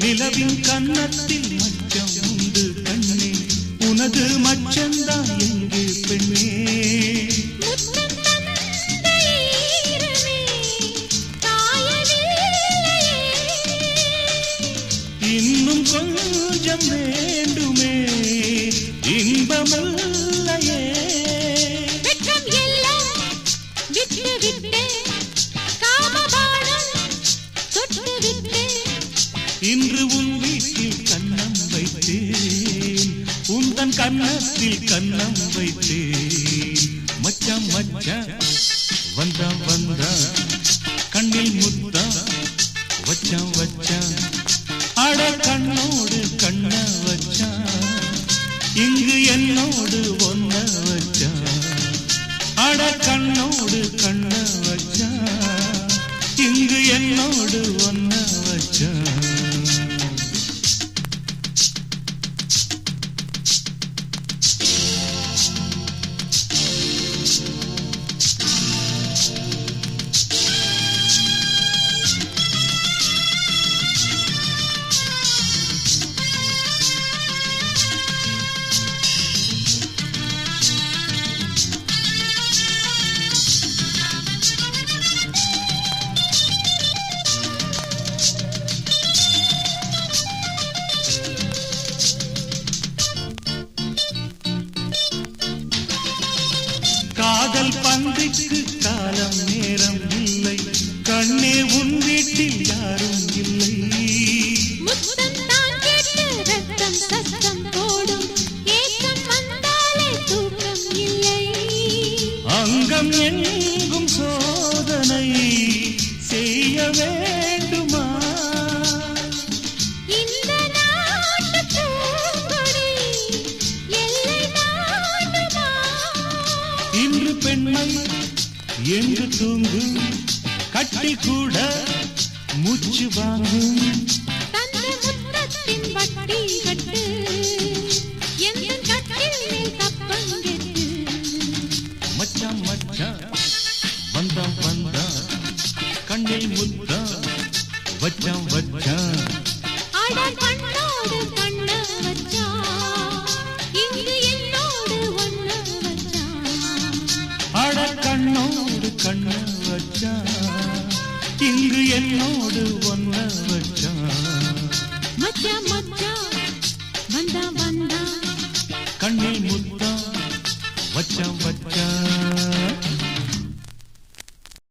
நிலவின் கன்னத்தில் மச்சம் உண்டு கண்ணே, உனது மச்சந்தான் எங்கே பெண்ணே? இன்னும் கொஞ்சம் வேண்டுமே, இன்பமில்லையே. இன்று உன் வீட்டில் கண்ணம் வைத்தேன், உந்தன் கன்னத்தில் கண்ணம் வைத்தேன். மச்சான் மச்சான் வந்தா வந்தா கண்ணில் முத்தா வச்சான் வச்சான், அட கண்ணோடு கண்ண வச்சான், இங்கு என்னோடு ஒன்ன வச்சான். அட கண்ணோடு கண்ண வச்சான், இங்கு என்னோடு ஒன்ன வச்சான். காதல் பந்திக்கு காலம் நேரம் இல்லை கண்ணே, உன் வீட்டில் யாரும் இல்லை. அங்கம் எங்கும் சோதனை செய்ய வேண்டுமா? இன்று பெண்மை எங்கு தூங்கும், கட்டி கூட மூச்சு வாங்கும். மச்சான் மச்சான் வந்தா வந்தா கண்ணில் முத்தா வச்சான் வச்சான். அட கண்ணோடு கண்ண வச்சான், இங்கு என்னோடு ஒன்ன வச்சான்.